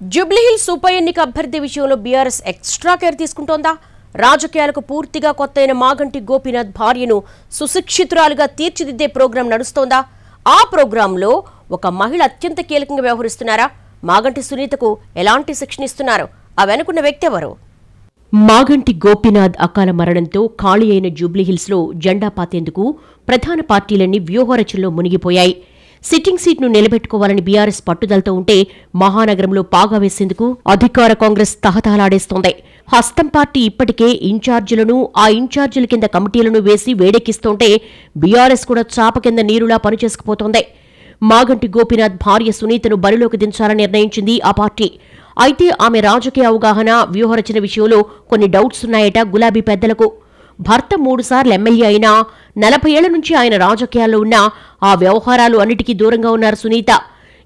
జూబ్లీహిల్స్ ఉప ఎన్నిక అభ్యర్థి విషయంలో బీఆర్ఎస్ ఎక్స్ట్రా కేర్ తీసుకుంటోందా? రాజకీయాలకు పూర్తిగా కొత్తైన మాగంటి గోపీనాథ్ భార్యను సుశిక్షితురాలుగా తీర్చిదిద్దే ప్రోగ్రాం నడుస్తోందా? ఆ ప్రోగ్రాంలో ఒక మహిళ అత్యంత కీలకంగా వ్యవహరిస్తున్నారా? మాగంటి సునీతకు ఎలాంటి శిక్షణ ఇస్తున్నారు? ఆ వెనుకున్న వ్యక్తి ఎవరు? మాగంటి గోపీనాథ్ అకాల మరణంతో ఖాళీ అయిన జూబ్లీహిల్స్లో జెండా పాతేందుకు ప్రధాన పార్టీలన్నీ వ్యూహరచనలో మునిగిపోయాయి. సిట్టింగ్ సీట్ను నిలబెట్టుకోవాలని బీఆర్ఎస్ పట్టుదలతో ఉంటే మహానగరంలో పాగా వేసేందుకు అధికార కాంగ్రెస్ తహతహలాడేస్తోంది. హస్తం పార్టీ ఇప్పటికే ఇన్ఛార్జీలను, ఆ ఇన్ఛార్జీల కింద కమిటీలను వేసి వేడెక్కిస్తుంటే బీఆర్ఎస్ కూడా చాప కింద నీరులా పనిచేసుకుపోతోంది. మాగంటి గోపీనాథ్ భార్య సునీతను బరిలోకి దించాలని నిర్ణయించింది ఆ పార్టీ. అయితే ఆమె రాజకీయ అవగాహన, వ్యూహరచన విషయంలో కొన్ని డౌట్స్ ఉన్నాయట గులాబీ పెద్దలకు. భర్త 3 సార్లు ఎమ్మెల్యే అయినా 40 ఏళ్ల నుంచి ఆయన రాజకీయాల్లో ఉన్నా ఆ వ్యవహారాలు అన్నిటికీ దూరంగా ఉన్నారు సునీత.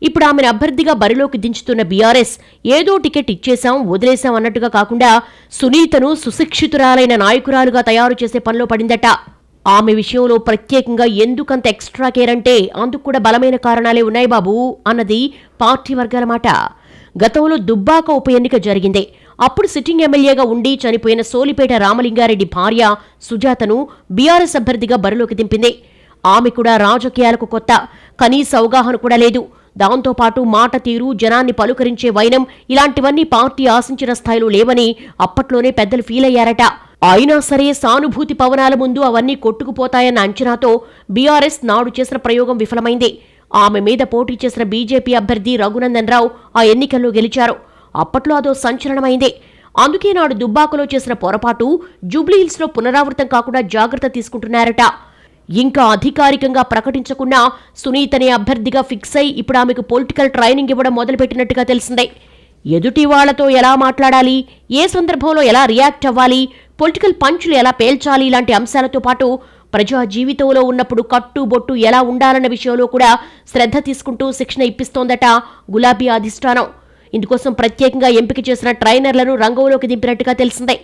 ఇప్పుడు ఆమెను అభ్యర్థిగా బరిలోకి దించుతున్న బీఆర్ఎస్ ఏదో టికెట్ ఇచ్చేశాం వదిలేశాం అన్నట్టుగా కాకుండా సునీతను సుశిక్షితురాలైన నాయకురాలుగా తయారు చేసే పనిలో పడిందట. ఆమె విషయంలో ప్రత్యేకంగా ఎందుకంత ఎక్స్ట్రా కేర్ అంటే అందుకు కూడా బలమైన కారణాలే ఉన్నాయి బాబు అన్నది పార్టీ వర్గాల మాట. గతంలో దుబ్బాక ఉప ఎన్నిక జరిగిందే. అప్పుడు సిట్టింగ్ ఎమ్మెల్యేగా ఉండి చనిపోయిన సోలిపేట రామలింగారెడ్డి భార్య సుజాతను బీఆర్ఎస్ అభ్యర్థిగా బరిలోకి దింపింది. ఆమె కూడా రాజకీయాలకు కొత్త, కనీస అవగాహన కూడా లేదు. దాంతోపాటు మాట తీరు, జనాన్ని పలుకరించే వైనం ఇలాంటివన్నీ పార్టీ ఆశించిన స్థాయిలో లేవని అప్పట్లోనే పెద్దలు ఫీల్ అయ్యారట. అయినా సరే సానుభూతి పవనాల ముందు అవన్నీ కొట్టుకుపోతాయన్న అంచనాతో బీఆర్ఎస్ నాడు చేసిన ప్రయోగం విఫలమైంది. ఆమె మీద పోటీ చేసిన బీజేపీ అభ్యర్థి రఘునందన్ రావు ఆ ఎన్నికల్లో గెలిచారు. అప్పట్లో అదో సంచలనమైంది. అందుకే నాడు దుబ్బాకలో చేసిన పొరపాటు జూబ్లీహిల్స్లో పునరావృతం కాకుండా జాగ్రత్త తీసుకుంటున్నారట. ఇంకా అధికారికంగా ప్రకటించకుండా సునీతనే అభ్యర్థిగా ఫిక్స్ అయి ఇప్పుడు ఆమెకు పొలిటికల్ ట్రైనింగ్ ఇవ్వడం మొదలుపెట్టినట్టుగా తెలిసిందే. ఎదుటి వాళ్లతో ఎలా మాట్లాడాలి, ఏ సందర్భంలో ఎలా రియాక్ట్ అవ్వాలి, పొలిటికల్ పంచులు ఎలా పేల్చాలి ఇలాంటి అంశాలతో పాటు ప్రజా జీవితంలో ఉన్నప్పుడు కట్టుబొట్టు ఎలా ఉండాలన్న విషయంలో కూడా శ్రద్ధ తీసుకుంటూ శిక్షణ ఇప్పిస్తోందట గులాబీ అధిష్టానం. ఇందుకోసం ప్రత్యేకంగా ఎంపిక చేసిన ట్రైనర్లను రంగంలోకి దింపినట్టుగా తెలిసిందే.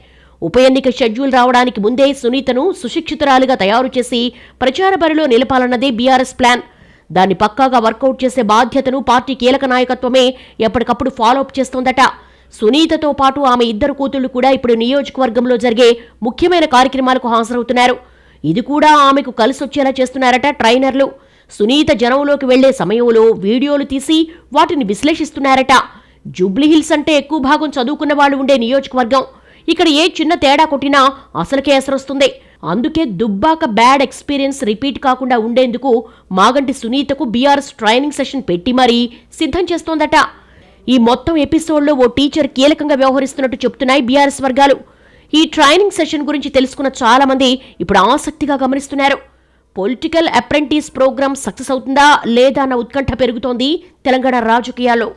ఉప ఎన్నిక షెడ్యూల్ రావడానికి ముందే సునీతను సుశిక్షితురాలుగా తయారు చేసి ప్రచార బరిలో నిలపాలన్నదే బీఆర్ఎస్ ప్లాన్. దాన్ని పక్కాగా వర్కౌట్ చేసే బాధ్యతను పార్టీ కీలక నాయకత్వమే ఎప్పటికప్పుడు ఫాలోఅప్ చేస్తోందట. సునీతతో పాటు ఆమె 2 కూతుళ్లు కూడా ఇప్పుడు నియోజకవర్గంలో జరిగే ముఖ్యమైన కార్యక్రమాలకు హాజరవుతున్నారు. ఇది కూడా ఆమెకు కలిసొచ్చేలా చేస్తున్నారట ట్రైనర్లు. సునీత జనంలోకి వెళ్లే సమయంలో వీడియోలు తీసి వాటిని విశ్లేషిస్తున్నారట. జూబ్లీహిల్స్ అంటే ఎక్కువ భాగం చదువుకున్న వాళ్ళు ఉండే నియోజకవర్గం. ఇక్కడ ఏ చిన్న తేడా కొట్టినా అసలుకే ఎసరొస్తుంది. అందుకే దుబ్బాక బ్యాడ్ ఎక్స్పీరియన్స్ రిపీట్ కాకుండా ఉండేందుకు మాగంటి సునీతకు బీఆర్ఎస్ ట్రైనింగ్ సెషన్ పెట్టి మరీ సిద్ధం చేస్తోందట. ఈ మొత్తం ఎపిసోడ్లో ఓ టీచర్ కీలకంగా వ్యవహరిస్తున్నట్టు చెప్తున్నాయి బీఆర్ఎస్ వర్గాలు. ఈ ట్రైనింగ్ సెషన్ గురించి తెలుసుకున్న చాలా మంది ఇప్పుడు ఆసక్తిగా గమనిస్తున్నారు. పొలిటికల్ అప్రెంటిస్ ప్రోగ్రామ్ సక్సెస్ అవుతుందా లేదా అన్న ఉత్కంఠ పెరుగుతోంది తెలంగాణ రాజకీయాల్లో.